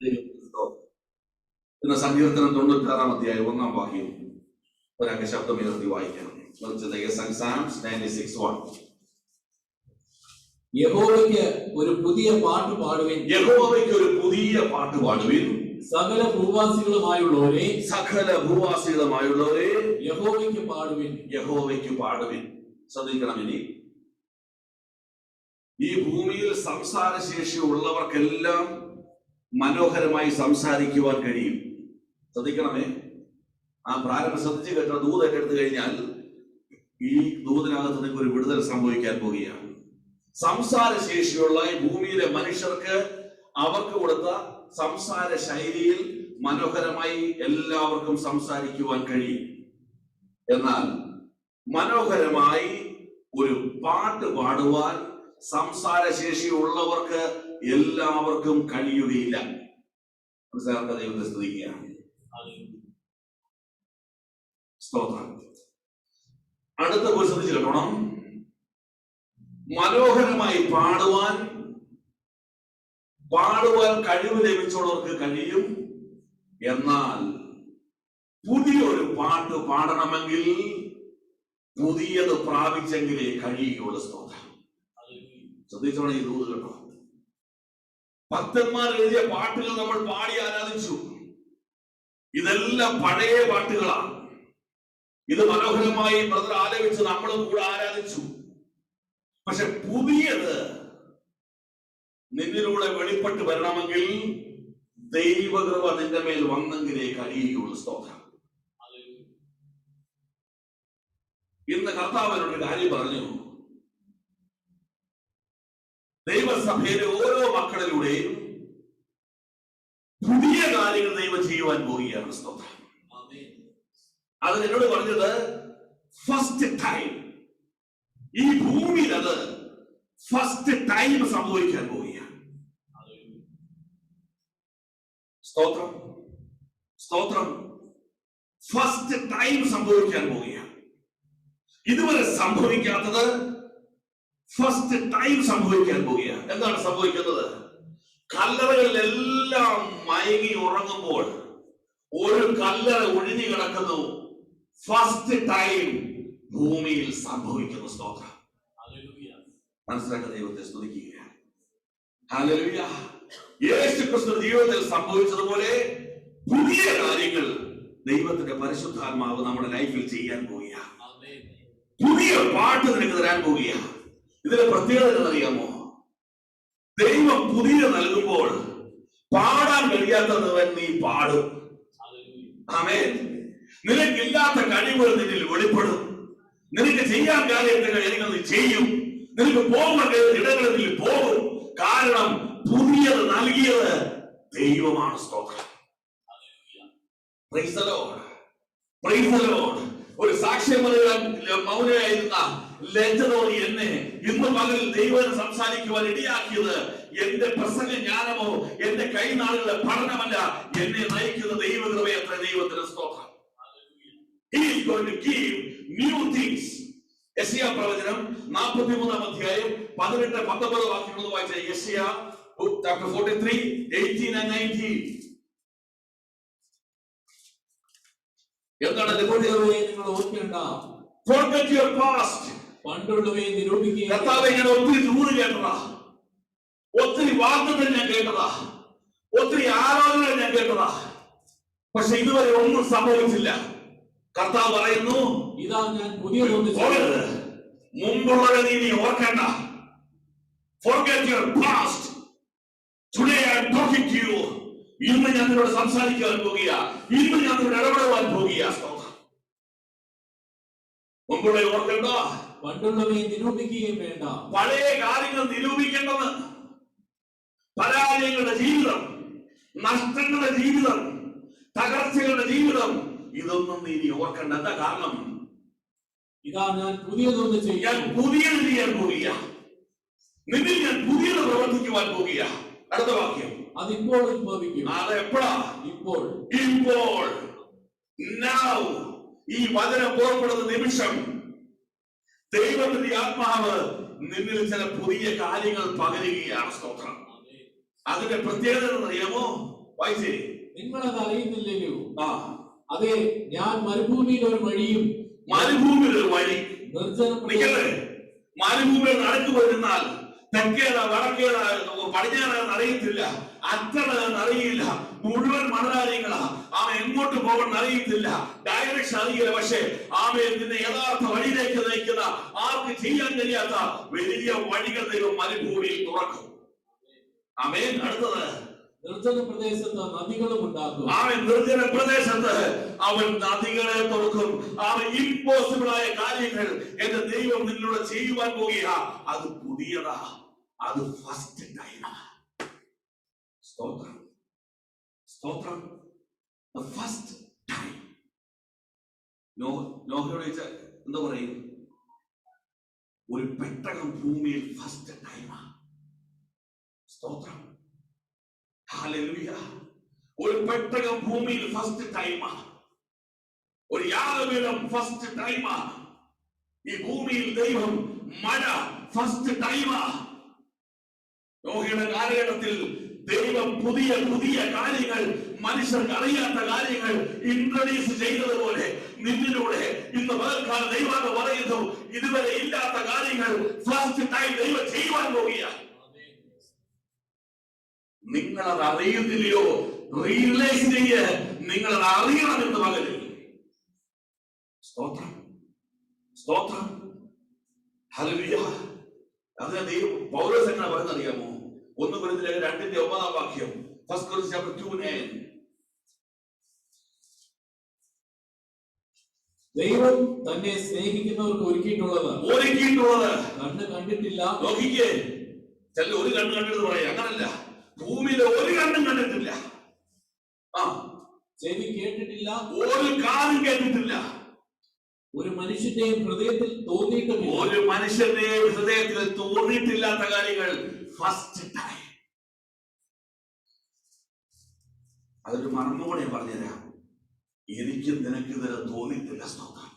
ഇന്ന് സങ്കീർത്തനം 96 അധ്യായം 1 വാക്യം ഒരംഗ ശബ്ദമുയർത്തി വായിക്കണം. യഹോവയ്ക്ക് ഒരു പുതിയ പാട്ട് പാടുവിൻ. യഹോവയ്ക്ക് ഒരു പുതിയ പാട്ട് പാടുവിൻ. സകല ഭൂവാസികളുമായുള്ളവരെ യഹോവയ്ക്ക് പാടുവിൻ. യഹോവയ്ക്ക് പാടുവിൻ. ശ്രദ്ധിക്കണം, ഇനി ഈ ഭൂമിയിൽ സംസാരശേഷി ഉള്ളവർക്കെല്ലാം മനോഹരമായി സംസാരിക്കുവാൻ കഴിയും. ശ്രദ്ധിക്കണമേ, ആ പ്രാരംഭം ശ്രദ്ധിച്ചു കേട്ട ദൂത് ഏറ്റെടുത്തു കഴിഞ്ഞാൽ ഈ ദൂതിനകത്ത് നിങ്ങൾക്ക് ഒരു വിടുതൽ സംഭവിക്കാൻ പോവുകയാണ്. സംസാരശേഷിയുള്ള ഈ ഭൂമിയിലെ മനുഷ്യർക്ക് അവർക്ക് കൊടുത്ത സംസാര ശൈലിയിൽ മനോഹരമായി എല്ലാവർക്കും സംസാരിക്കുവാൻ കഴിയും. എന്നാൽ മനോഹരമായി ഒരു പാട്ട് പാടുവാൻ സംസാരശേഷി ഉള്ളവർക്ക് എല്ലാവർക്കും കഴിയുകയില്ല. മനസ്സിലാക്കേണ്ട ദൈവത്തെ സ്തുതിക്കുകയാണ്. സ്തോത്രം. അടുത്ത ശ്രദ്ധിച്ചു കേട്ടോണം. മനോഹരമായി പാടുവാൻ കഴിവ് ലഭിച്ചുള്ളവർക്ക് കഴിയും. എന്നാൽ പുതിയൊരു പാട്ട് പാടണമെങ്കിൽ പുതിയത് പ്രാപിച്ചെങ്കിലേ കഴിയുകയുള്ളൂ. സ്തോത്രം. ശ്രദ്ധിച്ചോണം ഈ ദൂത് കേട്ടോ. ഭക്തന്മാർ എഴുതിയ പാട്ടുകൾ നമ്മൾ പാടി ആരാധിച്ചു. ഇതെല്ലാം പഴയ പാട്ടുകളാണ്. ഇത് മനോഹരമായി ബ്രദർ ആലപിച്ച് നമ്മളും കൂടെ ആരാധിച്ചു. പക്ഷെ പുതിയത് നിന്നിലൂടെ വെളിപ്പെട്ട് വരണമെങ്കിൽ ദൈവകൃപ നിന്റെ മേൽ വന്നെങ്കിലേ കഴിയുകയുള്ളൂ. സ്തോത്രം. ഇന്ന് കർത്താവിനോട് കാര്യം പറഞ്ഞു. ദൈവസഭയിലെ ഓരോ മക്കളിലൂടെയും പുതിയ കാര്യങ്ങൾ ദൈവം ചെയ്യുവാൻ പോവുകയാണ്. സ്തോത്രം. അത് എന്നോട് പറഞ്ഞത് ഫസ്റ്റ് ടൈം ഈ ഭൂമിയിൽ അത് ഫസ്റ്റ് ടൈം സംഭവിക്കാൻ പോവുകയാണ്. സ്തോത്രം, സ്തോത്രം. ഫസ്റ്റ് ടൈം സംഭവിക്കാൻ പോവുകയാണ്. ഇതുവരെ സംഭവിക്കാത്തത് ഫസ്റ്റ് ടൈം സംഭവിക്കാൻ പോവുകയാണ്. എന്താണ് സംഭവിക്കുന്നത്? കല്ലറകളിലെല്ലാം മയങ്ങി ഉറങ്ങുമ്പോൾ ഒരു കല്ലറ ഒഴിഞ്ഞു കിടക്കുന്നു. ഫസ്റ്റ് ടൈം ഭൂമിയിൽ സംഭവിക്കുന്നു. സ്തോത്രം. മനസ്സിലാക്കുന്ന ദൈവത്തെ സ്തുതിക്കുകയാണ്. ഹല്ലേലൂയ. യേശുക്രിസ്തു ജീവിതത്തിൽ സംഭവിച്ചതുപോലെ പുതിയ കാര്യങ്ങൾ ദൈവത്തിന്റെ പരിശുദ്ധാത്മാവ് നമ്മുടെ ലൈഫിൽ ചെയ്യാൻ പോവുകയാണ്. പുതിയ പാട്ട് നിനക്ക് തരാൻ പോവുകയാണ്. ഇതിന്റെ പ്രത്യേകത എന്നറിയാമോ? ദൈവം പുതിയ നൽകുമ്പോൾ പാടാൻ കഴിയാത്തവൻ നീ പാടും. ആമേൻ. നിനക്കില്ലാത്ത കഴിവുകൾ നിന്നിൽ വെളിപ്പെടും. നിനക്ക് ചെയ്യാൻ കാര്യങ്ങൾ നീ ചെയ്യും. നിനക്ക് പോകേണ്ട ഇടങ്ങളിൽ നീ പോകും. കാരണം പുതിയത് നൽകിയത് ദൈവമാണ്. സ്തോത്രം. Praise the Lord. Praise the Lord. ഒരു സാക്ഷ്യം പറയാൻ മൗനമായിരുന്ന ലജ്ജതോടെ എന്നെ ഇന്ന് പകൽ ദൈവം സംസാരിക്കുവാൻ ഇടയാക്കിയത് എന്റെ പ്രസംഗ ജ്ഞാനമോ എന്റെ കൈനാളുകളുടെ പഠനമല്ല, എന്നെ നയിക്കുന്ന ദൈവകൃപയത്ര. ദൈവത്തിന് സ്തോത്രം. He is going to give new things. യെശയ്യാ പ്രവചനം 43 അധ്യായം 18-19 വാക്യങ്ങൾ വായിച്ച യെശയ്യാ chapter 43 18 and 19. എന്താണ് നിങ്ങൾ ഓർക്കേണ്ട? Forget your past. പണ്ടുള്ളവയെ നിരൂപിക്കുക. കർത്താവേ, ഞാൻ ഒത്തിരി ദൂത് കേട്ടതാ, ഒത്തിരി വാഗ്ദത്തം ഞാൻ കേട്ടതാ, ഒത്തിരി ആലോചനകൾ ഞാൻ കേട്ടതാ, പക്ഷെ ഇതുവരെ ഒന്നും സംഭവിച്ചില്ല. കർത്താവ് പറയുന്നു, ഇതാ ഞാൻ പുതിയതൊന്ന് ചെയ്യരുത്. മുമ്പുള്ളവരെ നീ ഓർക്കേണ്ട. Forget your past. Today I am talking to you. ഇന്ന് ഞാൻ നിന്നോട് സംസാരിക്കാൻ പോകുക. ഇന്ന് ഞാൻ നിന്നോട് ഇടപെടുവാൻ പോകുക. മുമ്പുള്ള ഓർക്കേണ്ട. പണ്ടുള്ളവയെ നിരൂപിക്കുകയും വേണ്ട. പഴയ കാര്യങ്ങൾ നിരൂപിക്കേണ്ടത്. പരാജയങ്ങളുടെ ജീവിതം, നഷ്ടങ്ങളുടെ ജീവിതം, തകർച്ചകളുടെ ജീവിതം, ഇതൊന്നും നീ ഓർക്കേണ്ട. എന്താ കാരണം? ഇതാ ഞാൻ പുതിയതൊന്ന് ചെയ്യാൻ, പുതിയത് ചെയ്യാൻ പോവുക. നിന്നിൽ ഞാൻ പുതിയത് പ്രവർത്തിക്കുവാൻ പോവുക. അടുത്ത വാക്യം. അതിപ്പോൾ ഉത്ഭവിക്കും. അത് എപ്പോഴാ? ഇപ്പോൾ. ഇപ്പോൾ. Now. ഈ വചനം പുറപ്പെടുന്ന നിമിഷം ദൈവത്തിന്റെ ആത്മാവ് നിന്നിൽ ചില പുതിയ കാര്യങ്ങൾ പകരുകയാണ്. സ്തോത്രം. അതിന്റെ പ്രത്യേകത എന്നറിയാമോ? വായിച്ചേ. നിങ്ങളത് അറിയുന്നില്ലല്ലോ. ആ, അതെ, ഞാൻ മരുഭൂമിയിൽ ഒരു വഴിയും മരുഭൂമിയിൽ ഒരു വഴി. നിർജ്ജന മരുഭൂമിയിൽ നടക്കുപോയിരുന്നാൽ തെക്കേതാ വടക്കേതാ പടിഞ്ഞാറെന്ന് അറിയത്തില്ല, അറ്റണെന്ന് അറിയില്ല, മുഴുവൻ മണലാരികളാ. അവൻ എങ്ങോട്ട് പോകണമെന്ന് അറിയത്തില്ല, ഡയറക്ഷൻ അറിയില്ല. പക്ഷേ ആമേൻ നിന്നെ യഥാർത്ഥ വഴിയിലേക്ക് നയിക്കുന്ന, ആർക്ക് ചെയ്യാൻ കഴിയാത്ത വലിയ വഴികൾ ദൈവം മരുഭൂമിയിൽ തുറക്കും. ആമേൻ. അടുത്തത്, നിർജ്ജന പ്രദേശത്ത് നദികളും ഉണ്ടാക്കും. അവൻ നിർജ്ജന പ്രദേശത്ത് അവൻ നദികളെ തുറക്കും. അവൻ ഇമ്പോസിബിൾ ആയ കാര്യങ്ങൾ എന്റെ ദൈവം നിന്നോട് ചെയ്യുവാൻ പോകുക. അത് പുതിയതാ, അത് ഫസ്റ്റ് ടൈമാ. സ്തോത്രം, സ്തോത്രം. First time. നോഹയോട് എന്താ പറയും? ഒരു പെട്ടകം ഭൂമിയിൽ ഫസ്റ്റ് ടൈമാ. സ്തോത്രം, ഹല്ലേലൂയ. ഒരു പെട്ടകം ഭൂമിയിൽ ഫസ്റ്റ് ടൈമാ. ഒരു യാഗപീഠം ഫസ്റ്റ് ടൈമാ. ഈ ഭൂമിയിൽ ദൈവം മഴ ഫസ്റ്റ് ടൈമാ. നോഹയുടെ കാലഘട്ടത്തിൽ ദൈവം പുതിയ പുതിയ കാര്യങ്ങൾ, മനുഷ്യർക്ക് അറിയാത്ത കാര്യങ്ങൾ ഇൻട്രൊഡ്യൂസ് ചെയ്തതുപോലെ നിന്നിലൂടെ ഇന്ന് പകൽക്കാലം ദൈവം പറയുന്നു, ഇതുവരെ ഇല്ലാത്ത കാര്യങ്ങൾ ഫസ്റ്റ് ടൈം ദൈവം ചെയ്യുവാൻ പോകുകയാണ്. നിങ്ങളത് അറിയുന്നില്ലയോ? റിയലൈസ് ചെയ്യ്, നിങ്ങളത് അറിയണമെന്ന് പകലിൽ. സ്തോത്രം, സ്തോത്രം, ഹല്ലേലൂയ. അതിനെ ദൈവം പൗലോസ് എങ്ങനെ പറയുന്നറിയാമോ? 1 കൊരിന്ത്യർ 2:9 വാക്യം. 1 Corinthians chapter 2:9. ദൈവം തന്നെ സ്നേഹിക്കുന്നവർക്ക് ഒരുക്കിയിട്ടുള്ളത് കണ്ണ് കണ്ടിട്ടില്ല. നോക്കിക്കേ, ചില ഒരു കണ്ണ് കണ്ടിട്ട് പറയാം, അങ്ങനല്ല. ഭൂമിയിലെ ഒരു കണ്ണും കണ്ടിട്ടില്ല, ചെവി കേട്ടിട്ടില്ല, ഒരു കാതും കേട്ടിട്ടില്ല, ഒരു മനുഷ്യന്റെയും ഹൃദയത്തിൽ തോന്നിയിട്ടുമില്ല. ഒരു മനുഷ്യന്റെയും ഹൃദയത്തിൽ തോന്നിയിട്ടില്ലാത്ത കാര്യങ്ങൾ ഫസ്റ്റ് ടൈം. അതൊരു മർമ്മോടെ പറഞ്ഞുതരാം. എനിക്ക് നിനക്ക് ഇതുവരെ തോന്നിയിട്ടില്ല. സ്തോത്രം.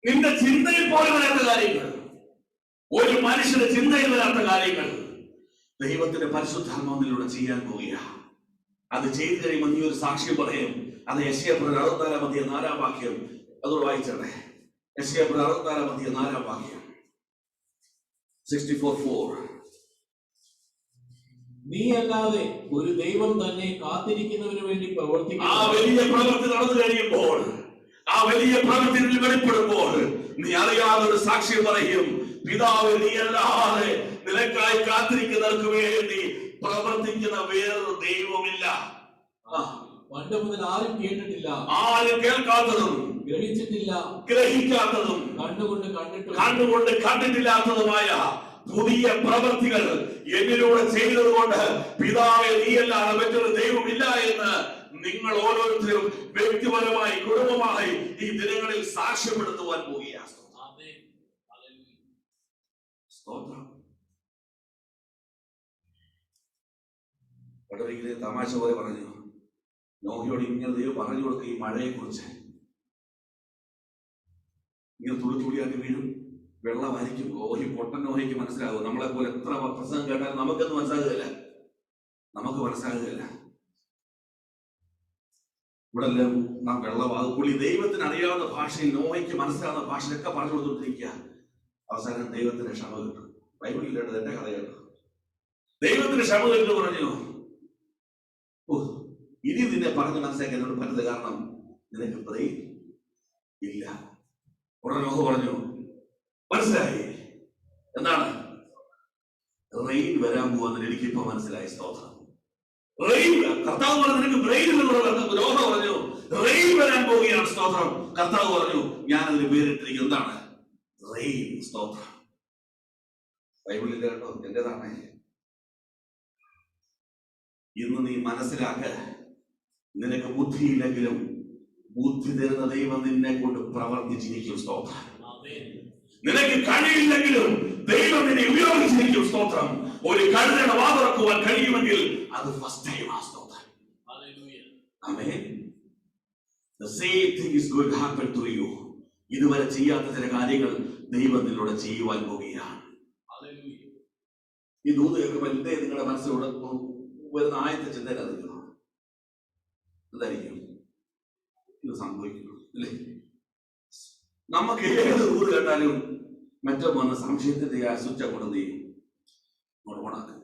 നിന്റെ ചിന്തയിൽ പോലും വരാത്ത കാര്യങ്ങൾ, ഒരു മനുഷ്യന്റെ ചിന്തയിൽ വരാത്ത കാര്യങ്ങൾ ദൈവത്തിന്റെ പരിശുദ്ധാത്മാവിലൂടെ ചെയ്യാൻ പോവുക. അത് ചെയ്തു കഴിയുമ്പോൾ നീ ഒരു സാക്ഷ്യം പറയും. അത് യെശയ്യാ 64:4 വാക്യം. അതോട് വായിച്ചേ. യെശയ്യാ 64:4 വാക്യം. 64:4. നീ അല്ലാതെ ഒരു ദൈവം തന്നെ കാത്തിരിക്കുന്നതിന് വേണ്ടി പ്രവർത്തിക്കും. ആ വലിയ പ്രവൃത്തി നടന്നു കഴിയുമ്പോൾ, ആ വലിയ പ്രവൃത്തി വെളിപ്പെടുമ്പോൾ നീ അറിയാതെ ഒരു സാക്ഷ്യം പറയും. പിതാവ്, നീ അല്ലാതെ നിനക്കായി കാത്തിരിക്കുന്നവർക്ക് വേണ്ടി പ്രവർത്തിക്കുന്ന വേറൊരു ദൈവമില്ല. പണ്ട് മുതൽ ആരും കേട്ടിട്ടില്ല, ആരും കേൾക്കാത്തതും ഗ്രഹിച്ചിട്ടില്ല, ഗ്രഹിക്കാത്തതും കണ്ടുകൊണ്ട് കണ്ടിട്ടില്ലാത്തതുമായ പുതിയ പ്രവൃത്തികൾ എന്നിലൂടെ ചെയ്തതുകൊണ്ട് പിതാവേ, നീയല്ലാതെ മറ്റൊരു ദൈവമില്ല എന്ന് നിങ്ങൾ ഓരോരുത്തരും വ്യക്തിപരമായി, കുടുംബമായി ഈ ദിനങ്ങളിൽ സാക്ഷ്യപ്പെടുത്തുവാൻ പോവുകയാണ്. തമാശ പോലെ പറഞ്ഞു, നോഹയോട് ഇങ്ങനെ ദൈവം പറഞ്ഞു കൊടുക്കുക, ഈ മഴയെ കുറിച്ച് ഇങ്ങനെ തുള്ളിത്തുള്ളിയാക്കി വീഴും, വെള്ളമായിരിക്കും. ഓഹി പൊട്ടൻ നോഹയ്ക്ക് മനസ്സിലാകും. നമ്മളെ പോലെ എത്ര പ്രസംഗം കേട്ടാലും നമുക്കൊന്നും മനസ്സിലാകുകയില്ല, നമുക്ക് മനസ്സിലാകുകയില്ല. ഇവിടെ എല്ലാം നാം വെള്ളമാകും. പുള്ളി ദൈവത്തിന് അറിയാവുന്ന ഭാഷയിൽ, നോഹയ്ക്ക് മനസ്സിലാവുന്ന ഭാഷയിലൊക്കെ പറഞ്ഞു കൊടുത്തുകൊണ്ടിരിക്കുക. അവസാനം ദൈവത്തിന് ക്ഷമ കിട്ടും. ബൈബിളിൽ കേട്ടത് എന്റെ കഥയാണ്. ദൈവത്തിന് ക്ഷമ കിട്ടും പറഞ്ഞു, ഇനി നിന്നെ പറഞ്ഞ് മനസ്സിലാക്കാൻ എന്നോട് പറ്റത്, കാരണം നിനക്ക് ബ്രെയിൻ ഇല്ല. ഉടനെ നോഹ പറഞ്ഞു, മനസ്സിലായി, എന്താണ് റെയിൻ വരാൻ പോകുന്നത് എനിക്കിപ്പോ മനസ്സിലായി. സ്തോത്രം. റെയിൻ, കർത്താവ് പറഞ്ഞു നിനക്ക് ബ്രെയിൻ ഇല്ലെന്നുള്ള. നോഹ പറഞ്ഞു റെയിൻ വരാൻ പോവുകയാണ്. സ്തോത്രം. കർത്താവ് പറഞ്ഞു ഞാനതിന് പേരിട്ടിരിക്കുന്നത് എന്താണ്? റെയിൻ. സ്തോത്രം. ബൈബിളിൽ കേട്ടോ, എന്റേതാണ്. ഇന്ന് നീ മനസ്സിലാക്ക, നിനക്ക് ബുദ്ധിയില്ലെങ്കിലും ബുദ്ധി തരുന്ന ദൈവം നിന്നെ കൊണ്ട് പ്രവർത്തിച്ചിരിക്കും. സ്തോത്രം. നിനക്ക് കഴിയില്ലെങ്കിലും ദൈവം നിന്നെ ഉപയോഗിച്ചിരിക്കും. സ്തോത്രം. ഒരു കഴുതയുടെ വാ തുറക്കുവാൻ കഴിയുമെങ്കിൽ അത് ഫസ്റ്റ് ടൈം. സ്തോത്രം. ആമേൻ. The same thing is going to happen to you. ഇതുവരെ ചെയ്യാത്ത ചില കാര്യങ്ങൾ ദൈവം നിന്നോട് ചെയ്യുവാൻ പോവുകയാണ്. ഈ ദൂത് കേൾക്കുമ്പോൾ എന്തേ നിങ്ങളുടെ മനസ്സിലൂടെ വരുന്ന ആദ്യത്തെ ചിന്ത അറിയിക്കണം, എന്തായിരിക്കും ഇത് സംഭവിക്കണം അല്ലേ? നമുക്ക് ഏത് ഊര് കേട്ടാലും മറ്റോ വന്ന സംശയത്തിന്റെ ആ സ്വിച്ച് അങ്ങോട്ട് നീ ഓണാക്ക്.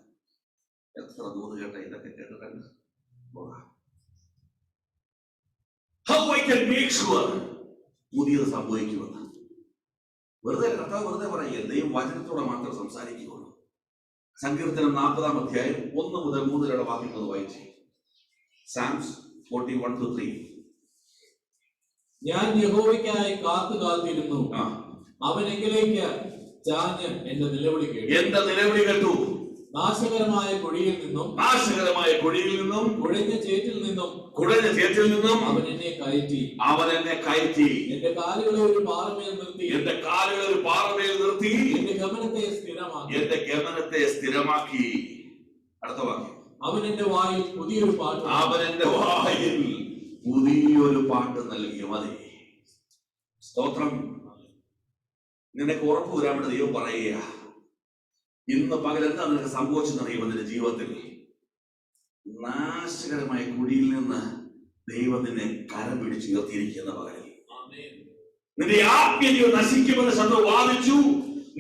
എത്ര ദൂത് കേട്ട ഇതൊക്കെ കേട്ടിട്ടുണ്ട്. How I can make sure പുതിയത് സംഭവിക്കുമെന്ന് വെറുതെ കർത്താവ് വെറുതെ പറയുക, ദൈവം വചനത്തോടെ മാത്രം സംസാരിക്കുകയുള്ളൂ. സങ്കീർത്തനം 40-ാം അധ്യായം 1 മുതൽ 3 വരെയുള്ള വാക്യങ്ങൾ വായിച്ചു. Psalms 41-3. ഞാൻ യഹോവയ്ക്കായി കാത്തിരുന്നു, അവനെങ്കിലേക്ക് ചാഞ്ഞ് എന്റെ നിലവിളി കേട്ടു. നാശകരമായ കുഴിയിൽ നിന്നും കുഴഞ്ഞ ചേറ്റിൽ നിന്നും അവൻ എന്നെ കയറ്റി. എന്റെ കാലുകളെ ഒരു പാറമേൽ നിർത്തി എന്റെ ഗമനത്തെ സ്ഥിരമാക്കി. അടുത്ത വാക്യം, അവൻ എന്റെ വായിൽ പുതിയൊരു പാട്ട് നൽകി. മതി. സ്തോത്രം. നിനക്ക് ഉറപ്പ് വരാൻ വേണ്ടി ദൈവം പറയുക, ഇന്ന് പകൽ എന്താ നിനക്ക് സംഭവിച്ചെന്നറിയുമോ? നിന്റെ ജീവിതത്തിൽ നാശകരമായ കുഴിയിൽ നിന്ന് ദൈവം നിന്നെ കരം പിടിച്ചുയർത്തിയിരിക്കുന്ന പകലിൽ നിന്റെ ആത്മീയ നശിക്കുമെന്ന് ശത്രു വാദിച്ചു.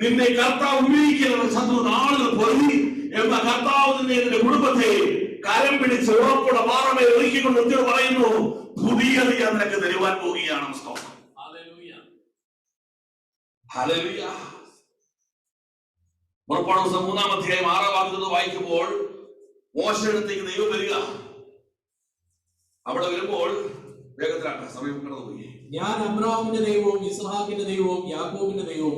നിന്നെ കർത്താവ് ഉപയോഗിക്കുന്ന ശത്രു നാളുകൾ പൊരുതി എന്ന കർത്താവ് നിന്റെ കുടുംബത്തെ കരം പിടിച്ച് ഉറപ്പുള്ള പാറമേ ഒരുക്കിക്കൊണ്ട് ഒത്തിരി പറയുന്നു, പുതിയത് ഞാൻ നിനക്ക് തരുവാൻ പോവുകയാണ്. ഹല്ലേലൂയ. പുറപ്പാട് പുസ്തകം 3-ാം അധ്യായം 6-ാം വാക്യത്തിൽ വായിക്കുമ്പോൾ മോശയുടെ അടുത്തേക്ക് ദൈവം വരിക. അവിടെ വരുമ്പോൾ വേഗത്തിലാക്കാം, സമയം കടന്നുപോയി. ഞാൻ അബ്രഹാമിന്റെ ദൈവവും ഇസ്ഹാക്കിന്റെ ദൈവവും യാക്കോബിന്റെ ദൈവവും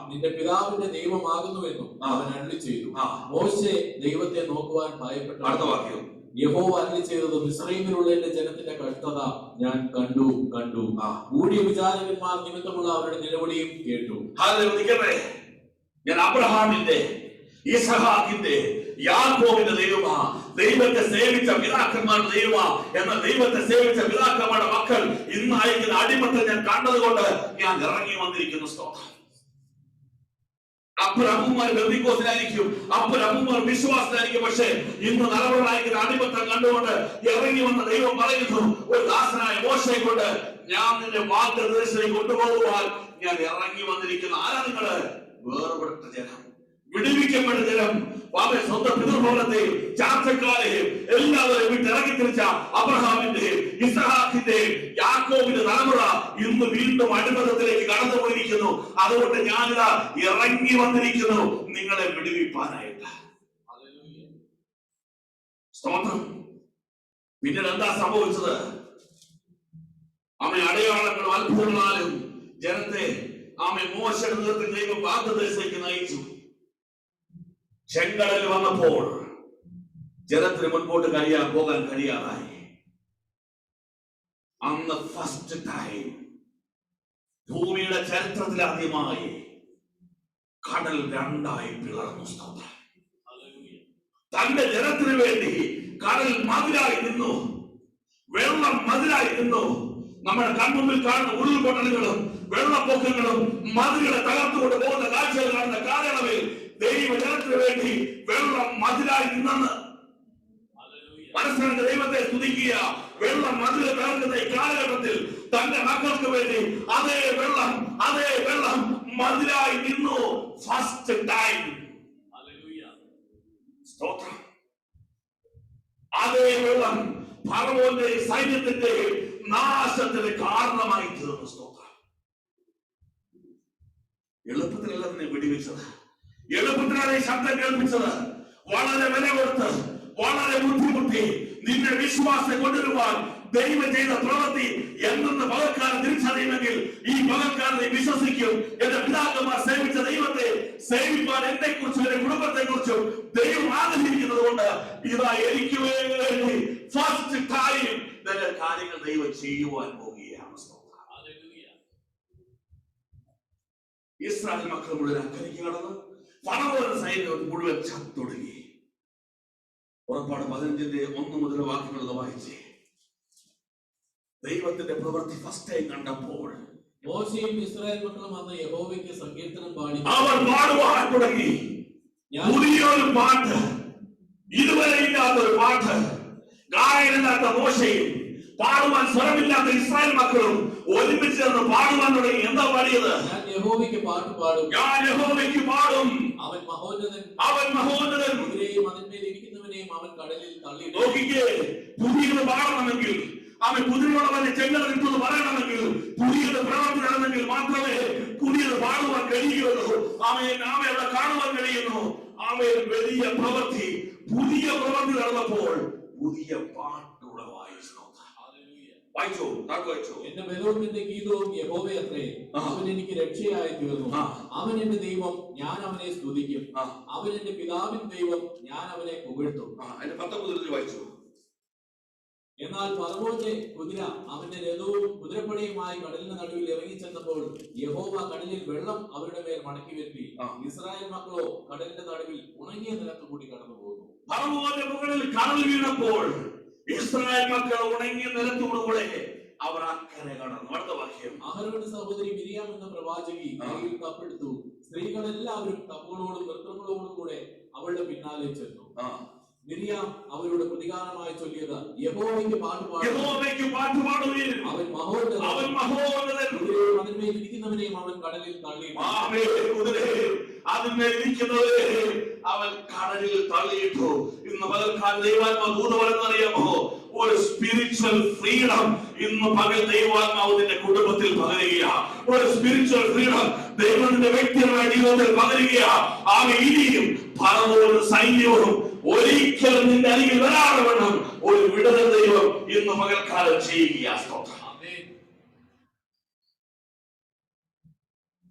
നിന്റെ പിതാവിന്റെ ദൈവമാകുന്നുവെന്നും അവൻ അരുളിച്ചെയ്തു. മോശെ ദൈവത്തെ നോക്കുവാൻ ഭയപ്പെട്ടു. അടുത്ത വാക്യം, യഹോവ അരുളിച്ചെയ്തത്, മിസ്രയീമിലുള്ള എന്റെ ജനത്തിന്റെ കഷ്ടത ഞാൻ കണ്ടു. ഊഴിയ വിചാരകന്മാർ നിമിത്തമുള്ള അവരുടെ നിലവിളിയും കേട്ടു. ഞാൻ അബ്രഹാമിന്റെ ഇസ്ഹാക്കിന്റെ യാക്കോബിന്റെ ദൈവമാ, ദൈവത്തെ സേവിച്ച പിതാക്കന്മാരുടെ ദൈവമാ എന്ന ദൈവത്തെ സേവിച്ച പിതാക്കന്മാരുടെ മക്കൾ ഇന്ന് അയക്കുന്ന അടിമത്തെ ഞാൻ കണ്ടതുകൊണ്ട് ഞാൻ ഇറങ്ങി വന്നിരിക്കുന്നു. സ്തോത്രം. അപ്പുറമ്മമാർ ബന്ധുക്കോസിലായിരിക്കും, അപ്പുറമ്മമാർ വിശ്വാസത്തിലായിരിക്കും. പക്ഷേ ഇന്ന് നല്ലവരായിരിക്കുന്ന അടിമത്തം കണ്ടുകൊണ്ട് ഇറങ്ങി വന്ന ദൈവം പറയുന്നു, ഒരു ദാസനായ മോശയെ കൊണ്ട് ഞാൻ നിന്റെ വാഗ്ദത്തത്തിലേക്ക് കൊണ്ടുപോകുവാൻ ഞാൻ ഇറങ്ങി വന്നിരിക്കുന്നു. ആരാ നിങ്ങള്? വേർപെട്ട ജനം, വിടുവിക്കപ്പെട്ട ജനം, സ്വന്തം പിതൃഭവനത്തെയും ചാർച്ചക്കാരെയും എല്ലാവരെയും വിട്ട് ഇറങ്ങി തിരിച്ച അബ്രഹാമിന്റെയും ഇസ്ഹാക്കിന്റെയും യാക്കോബിന്റെ തലമുറ ഇന്ന് വീണ്ടും അടിമത്തത്തിലേക്ക് കടന്നു പോയിരിക്കുന്നു. അതുകൊണ്ട് ഞാനിതാ ഇറങ്ങി വന്നിരിക്കുന്നു നിങ്ങളെ വിടുവിപ്പാനായിട്ട്. സ്തോത്രം. പിന്നീട് എന്താ സംഭവിച്ചത്? അടയാളങ്ങളും അത്ഭുതങ്ങളാലും ജനത്തെ മോശയുടെ നേതൃത്വത്തിൽ ദൈവം വാഗ്ദത്തത്തിലേക്ക് നയിച്ചു. ചെങ്കടൽ വന്നപ്പോൾ ജനത്തിന് മുൻപോട്ട് പോകാൻ കഴിയാതായി. അന്ന് ഫസ്റ്റ് ടൈം ഭൂമിയുടെ ചരിത്രത്തിൽ ആദ്യമായി കടൽ രണ്ടായി പിളർന്നു. തന്റെ ജനത്തിന് വേണ്ടി കടൽ മതിലായി നിന്നു, വെള്ളം മതിലായി നിന്നു. നമ്മുടെ കൺമുമ്പിൽ കാണുന്ന ഉരുൾപൊട്ടലുകളും വെള്ളപ്പൊക്കങ്ങളും മതിലുകളെ തകർത്തുകൊണ്ട് പോകുന്ന കാഴ്ചകൾ കാണുന്ന കാലയളവിൽ ദൈവജനത്തിന് വേണ്ടി വെള്ളം മതിലായി നിന്നെന്ന് മനസ്സിലാക്കി ദൈവത്തെ സ്തുതിക്കുക. വെള്ളം മതിൽ തകർക്കുന്ന ഈ കാലഘട്ടത്തിൽ തന്റെ മക്കൾക്ക് വേണ്ടി അതേ വെള്ളം മതിലായി നിന്നു. First time. സ്തോത്രം. അതേ വെള്ളം ഫറവോന്റെ സൈന്യത്തിന്റെ നാശത്തിന് കാരണമായി തീർന്നു. സ്തോത്രം. എളുപ്പത്തിലല്ല നിന്നെ വെടിവെച്ചത്, എളുപ്പത്തിലാണ് ശബ്ദം കേൾപ്പിച്ചത്. വളരെ വില കൊടുത്ത്, വളരെ ബുദ്ധിമുട്ടി നിന്നെ വിശ്വാസം കൊണ്ടുവരുവാൻ ദൈവം ചെയ്ത പ്രവൃത്തി എന്തെന്ന് പകൽക്കാലം തിരിച്ചറിയുമെങ്കിൽ ഈ പകൽക്കാലം നീ വിശ്വസിക്കും. എന്റെ പിതാക്കന്മാർ സേവിച്ച ദൈവത്തെ സേവിപ്പാൻ എന്നെ കുറിച്ചും എന്റെ കുടുംബത്തെ കുറിച്ചും ദൈവം ആഗ്രഹിക്കുന്നത് കൊണ്ട് ഇതാ എനിക്ക് വേണ്ടി ഫസ്റ്റ് ടൈം കാര്യങ്ങൾ ദൈവം ചെയ്യുവാൻ പോവുകയാണ്. ഇസ്രായേൽ മക്കൾ മുഴുവൻ അക്കരയ്ക്ക് കടന്ന് ഫറവോന്റെ സൈന്യം മുഴുവൻ ചത്തൊടുങ്ങി. പുറപ്പാട് 15-ന്റെ 1 മുതൽ വാക്യങ്ങൾ വായിച്ചേ. ദൈവത്തിന്റെ പ്രവൃത്തി ഫസ്റ്റ് ടൈം കണ്ടപ്പോൾ മോശയും ഇസ്രായേൽ മക്കളും അന്ന് യഹോവയ്ക്ക് സങ്കീർത്തനം പാടി അവർ പാടുവാൻ തുടങ്ങി. പുതിയൊരു പാട്ട്, ഇതുവരെ ഇല്ലാത്തൊരു പാട്ട്, ഗായകനില്ലാത്ത മോശയും പാടുവാൻ സ്വരമില്ലാത്ത ഇസ്രായേൽ മക്കളും ഒരുമിച്ച് ചേർന്ന് പാടുവാൻ തുടങ്ങി. എന്താ പാടിയത്? ഞാൻ യഹോവയ്ക്ക് പാട്ട് പാടും, ഞാൻ യഹോവയ്ക്ക് പാടും, അവൻ മഹോന്നതൻ, അവൻ മഹോന്നതൻ. കുതിരയെയും അതിന്മേൽ ഇരിക്കുന്നവനെയും അവൻ കടലിൽ തള്ളി. നോക്കിക്കേ, പുതിയത് പാടണമെങ്കിൽ, അവൻ കുതിരയോടവന്റെ ചെങ്കടൽ ഇട്ടെന്ന് പറയണമെങ്കിൽ, പുതിയത് പ്രവർത്തി നടന്നെങ്കിൽ മാത്രമേ പുതിയത് പാടുവാൻ കഴിയുള്ളൂ. അവയുടെ കാണുവാൻ കഴിയുന്നു. അവൻ വലിയ പ്രവൃത്തി, പുതിയ പ്രവൃത്തി നടന്നപ്പോൾ പുതിയ പാട്ടുകൂടെ വായിച്ചു. വായിച്ചോ, വായിച്ചോ. എന്റെ ബലവും എന്റെ ഗീതവും യഹോവയത്രേ, അവൻ എനിക്ക് രക്ഷയായി തീർന്നു. അവൻ എന്റെ ദൈവം, ഞാൻ അവനെ സ്തുതിക്കും. അവൻ എന്റെ പിതാവിൻ ദൈവം, ഞാൻ അവനെ പുകഴ്ത്തും. അതിന്റെ 19 വായിച്ചു. എന്നാൽ ഫറവോന്റെ കുതിര അവന്റെ രഥവും കുതിരപ്പടയുമായി കടലിന് നടുവിൽ ഇറങ്ങിച്ചെന്നപ്പോൾ യഹോവ കടലിൽ വെള്ളം അവരുടെ മേൽ മടക്കി വരുത്തി. ഇസ്രായേൽ മക്കളോ കടലിന്റെ നടുവിൽ ഉണങ്ങിയ നിലത്ത് കൂടി കടന്നു പോകുന്നു. ഫറവോന്റെ മുകളിൽ കടൽ വീണപ്പോൾ ഇസ്രായേൽ മക്കൾ ഉണങ്ങിയ നിലത്തോടുകൂടെ അവർ അക്കരെ കടന്നു. അടുത്ത വാക്യം. അഹരോന്റെ സഹോദരി മിരിയാം എന്ന പ്രവാചകി കയ്യിൽ കപ്പെടുത്തു. സ്ത്രീകളെല്ലാവരും കപ്പുകളോടും നൃത്തങ്ങളോടും കൂടെ അവളുടെ പിന്നാലെ ചെന്നു. മിരിയാം അവരോട് പ്രതികാരമായി ചൊല്ലിയത്, യഹോവയ്ക്ക് പാട്ട് പാടുവീൻ, അവൻ മഹോന്നതൻ, കുതിരയും അതിന്മേൽ ഇരിക്കുന്നവനെയും അവൻ കടലിൽ തള്ളി. അവൻ കടലിൽ തള്ളിയിട്ടു. ഇന്ന് പകൽക്കാലം ദൈവാത്മാവ് ദൂത് പറയുന്നറിയാമോ? ഒരു സ്പിരിച്വൽ ഫ്രീഡം ഇന്ന് പകൽ ദൈവാത്മാവ് നിന്റെ കുടുംബത്തിൽ പകരുക. ഒരു സ്പിരിച്വൽ ഫ്രീഡം ദൈവത്തിന്റെ വ്യക്തിപരമായ ജീവിതത്തിൽ പകരുക. ആകെ ഇനിയും ഫറവോനും സൈന്യവും ഒരിക്കലും നിന്റെ അരികിൽ വരാതെ വേണം ഒരു വിടുതൽ ദൈവം ഇന്ന് പകൽക്കാലം ചെയ്യുക.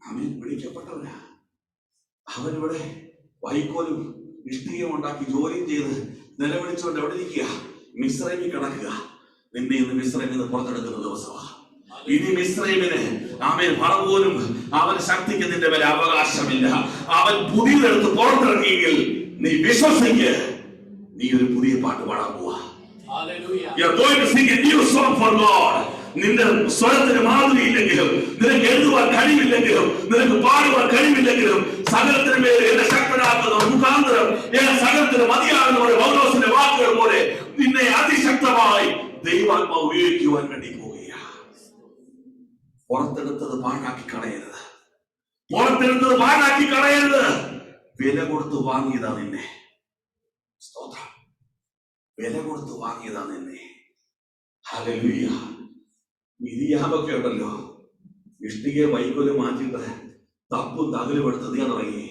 അവൻ വിളിക്കപ്പെട്ടവനാ. അവനിവിടെ വൈക്കോലും ഇഷ്ടികയും ഉണ്ടാക്കി ജോലിയും ചെയ്ത് നിലവിളിച്ചുകൊണ്ട് എവിടെ ഇരിക്കുക? മിസ്രൈമിൽ കിടക്കുക. നിന്നെ ഇന്ന് മിസ്രൈമിൽ നിന്ന് പുറത്തെടുക്കുന്ന ദിവസമാണ്. ഇനി മിസ്രൈമിന് ഫറവോനും അവൻ ശക്തിക്ക് നിന്റെ മേലെ അവകാശമില്ല. അവൻ പുതിയതെടുത്ത് പുറത്തിറങ്ങിയെങ്കിൽ നീ വിശ്വസിക്ക്, നീ ഒരു പുതിയ പാട്ട് പാടാൻ പോവാ. You are going to sing a new song for God. നിന്റെ സ്വരത്തിന് മാധുരിയില്ലെങ്കിലും, നിനക്ക് എഴുതുവാൻ കഴിവില്ലെങ്കിലും, നിനക്ക് പാടുവാൻ കഴിവില്ലെങ്കിലും, സകലത്തിന് മേലെ എന്നെ ശക്തനാക്കുന്ന മുഖാന്തരം എന്നെ സകലത്തിന് മതിയാകുന്ന പൗലോസിന്റെ വാക്കുകൾ പോലെ നിന്നെ അതിശക്തമായി ദൈവാത്മാവ് ഉപയോഗിക്കുവാൻ വേണ്ടി പോവുകയാണ്. പുറത്തെടുത്തത് പാഴാക്കി കളയരുത്. പുറത്തെടുത്തത് പാഴാക്കി കളയരുത്. വില കൊടുത്ത് വാങ്ങിയതാ നിന്നെ. സ്തോത്രം. വില കൊടുത്ത് വാങ്ങിയതാ നിന്നെ. ഹല്ലേലൂയ. മിരിയാമൊക്കെ ഉണ്ടല്ലോ, ഇഷ്ടികയെ വൈക്കോല് മാറ്റിയിട്ട് തപ്പും തകലും എടുത്ത് ചെയ്യാൻ തുടങ്ങി.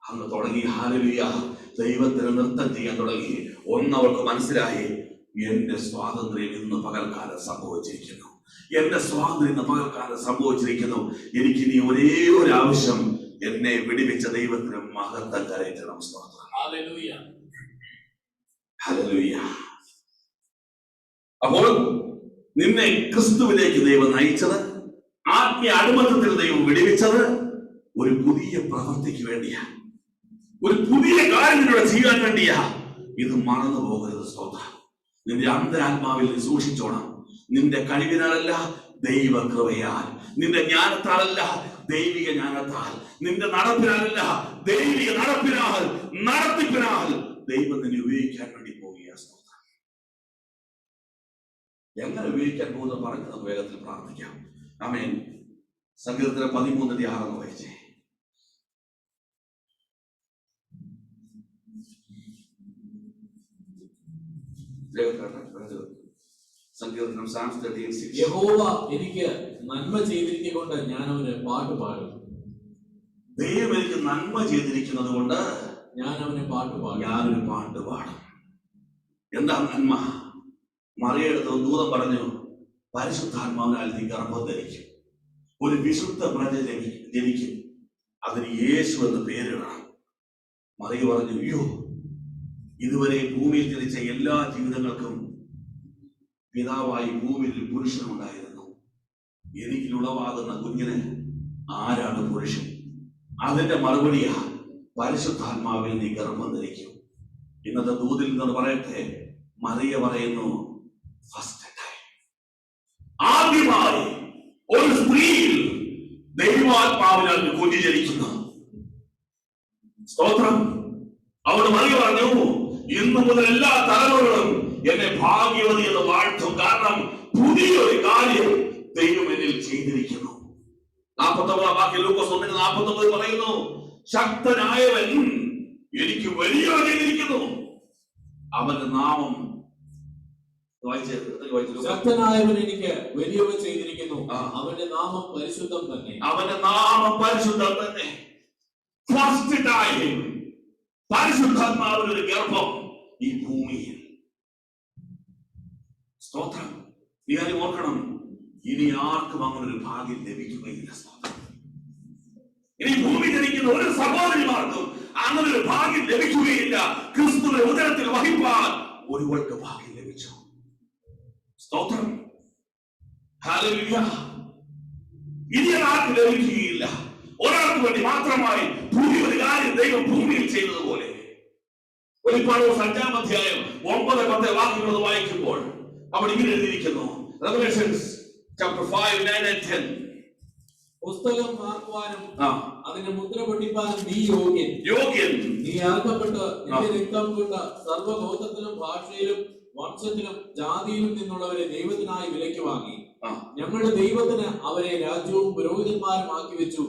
അന്ന് തുടങ്ങി ഹല്ലേലൂയ, ദൈവത്തിന് നൃത്തം ചെയ്യാൻ തുടങ്ങി. ഒന്നവർക്ക് മനസ്സിലായി, എന്റെ സ്വാതന്ത്ര്യം ഇന്ന് പകൽക്കാലം സംഭവിച്ചിരിക്കുന്നു. എന്റെ സ്വാതന്ത്ര്യം ഇന്ന് പകൽക്കാലം സംഭവിച്ചിരിക്കുന്നു. എനിക്കിനി ഒരേ ഒരു ആവശ്യം, എന്നെ വിടിവിച്ച ദൈവത്തിന് മഹത്വം കരയറ്റണം. സ്തോത്രം. ഹല്ലേലൂയ. ഹല്ലേലൂയ. അപ്പോൾ നിന്നെ ക്രിസ്തുവിലേക്ക് ദൈവം നയിച്ചത്, ആത്മീയ അടിമത്തത്തിൽ ദൈവം വിടിവിച്ചത് ഒരു പുതിയ പ്രവൃത്തിക്ക് വേണ്ടിയാ, ഒരു പുതിയ കാര്യത്തിലൂടെ ചെയ്യാൻ വേണ്ടിയാ. ഇത് മറന്നു പോകരുത്. സ്തോത്രം. നിന്റെ അന്തരാത്മാവിൽ നീ സൂക്ഷിച്ചോണം. നിന്റെ കഴിവിനാലല്ല, ദൈവ കൃപയാൽ. നിന്റെ ജ്ഞാനത്താലല്ല, ദൈവിക ജ്ഞാനത്താൽ. നിന്റെ നടപ്പിനാലല്ല, ദൈവിക നടപ്പിനാൽ, നടത്തിപ്പിനാൽ ദൈവം നിന്നെ ഉപയോഗിക്കാൻ വേണ്ടി പോകുക. എങ്ങനെ ഉപയോഗിക്കാൻ പോകുന്ന പറഞ്ഞ് നമുക്ക് വേഗത്തിൽ പ്രാർത്ഥിക്കാം. ആമേൻ. സങ്കീർത്തനം 13:6 വായിച്ചേ. സങ്കീർത്തനം Psalms 13:6. യഹോവ എനിക്ക് നന്മ ചെയ്തിരിക്കൊണ്ട് ഞാൻ അവന് പാട്ട് പാടും. ദൈവം എനിക്ക് നന്മ ചെയ്തിരിക്കുന്നത് കൊണ്ട് ഞാൻ അവന് പാട്ട് പാടും. ഞാനൊരു പാട്ട് പാടും. എന്താ നന്മ? മറിയടുത്ത് ദൂതൻ പറഞ്ഞു, പരിശുദ്ധാത്മാവിനാൽ നീ ഗർഭം ധരിക്കും, ഒരു വിശുദ്ധ പ്രജ ജനിക്കും, അതിന് യേശു എന്ന് പേരിടണം. മറിയ പറഞ്ഞു, അയ്യോ, ഇതുവരെ ഭൂമിയിൽ ജനിച്ച എല്ലാ ജീവിതങ്ങൾക്കും പിതാവായി ഭൂമിയിൽ ഒരു പുരുഷനുണ്ടായിരുന്നു. എനിക്കുളവാകുന്ന കുഞ്ഞിന് ആരാണ് പുരുഷൻ? അതിന്റെ മറുപടിയാ, പരിശുദ്ധാത്മാവിൽ നീ ഗർഭം ധരിക്കും. ഇന്നത്തെ ദൂതിൽ നിന്ന് പറയട്ടെ, മറിയ പറയുന്നു, ഫസ്റ്റ് ടൈം, ആദ്യമായി ഒരു സ്ത്രീയിൽ ദൈവാത്മാവിനാൽ കുഞ്ഞ് ജനിക്കുന്നു. സ്തോത്രം. അവിടെ മറിയ പറഞ്ഞു, ഇന്നു മുതൽ എല്ലാ തലമുറകളും എന്നെ ഭാഗ്യവതി എന്ന് വാഴ്ത്തും, കാരണം പുതിയൊരു കാര്യം ദൈവം എന്നിൽ ചെയ്തിരിക്കുന്നു. 49 വാക്യം ലൂക്കോസ് 1:49 പറയുന്നു, ശക്തനായവൻ എനിക്ക് വലിയ ചെയ്തിരിക്കുന്നു, അവന്റെ നാമം ശക്തനായവൻ എനിക്ക് വലിയവ ചെയ്തിരിക്കുന്നു, അവന്റെ നാമം പരിശുദ്ധം തന്നെ. അവന്റെ നാമം പരിശുദ്ധം തന്നെ. ഫസ്റ്റ് ടൈം പരിശുദ്ധാത്മാവിന്റെ ഒരു ഗർഭം ഈ ഭൂമിയിൽ. സ്തോത്രം. നീ കാര്യം ഓർക്കണം, ഇനി ആർക്കും അങ്ങനെ ഒരു ഭാഗ്യം ലഭിക്കുകയില്ല. സ്തോത്രം. ഇനി ഭൂമി ജനിക്കുന്ന ഒരു സഹോദരിമാർക്കും അങ്ങനെ ഒരു ഭാഗ്യം ലഭിക്കുകയില്ല. ക്രിസ്തുവിനെ ഉദരത്തിൽ വഹിപ്പാൻ ഒരുവൾക്ക് ഭാഗ്യം ലഭിച്ചു. സ്തോത്രം. ഹല്ലേലൂയ. ഇനി ആർക്കും ലഭിക്കുകയില്ല. ഒരാൾക്ക് വേണ്ടി മാത്രമായി പുതിയൊരു കാര്യം ദൈവം ഭൂമിയിൽ ചെയ്തതുപോലെ. വെളിപ്പാട് 5-ാം അധ്യായം 9-10 വാക്യങ്ങൾ വായിക്കുമ്പോൾ അവിടെ ഇങ്ങനെ എഴുതിയിരിക്കുന്നു. Revelations chapter 5, 9 and 10. പുസ്തകം മാർക്കുവാനും അതിന്റെ മുദ്ര പൊട്ടിപ്പാനും നീ യോഗ്യൻ. നീ അർഹപ്പെട്ട് നിന്റെ രക്തം കൊണ്ട് സർവ്വഗോത്രത്തിലും ഭാഷയിലും വംശത്തിലും ജാതിയിലും നിന്നുള്ളവരെ ദൈവത്തിനായി വിലയ്ക്ക് വാങ്ങി. ഞങ്ങളുടെ ദൈവത്തിന് അവരെ രാജ്യവും പുരോഹിതന്മാരും ആക്കി വെച്ചു.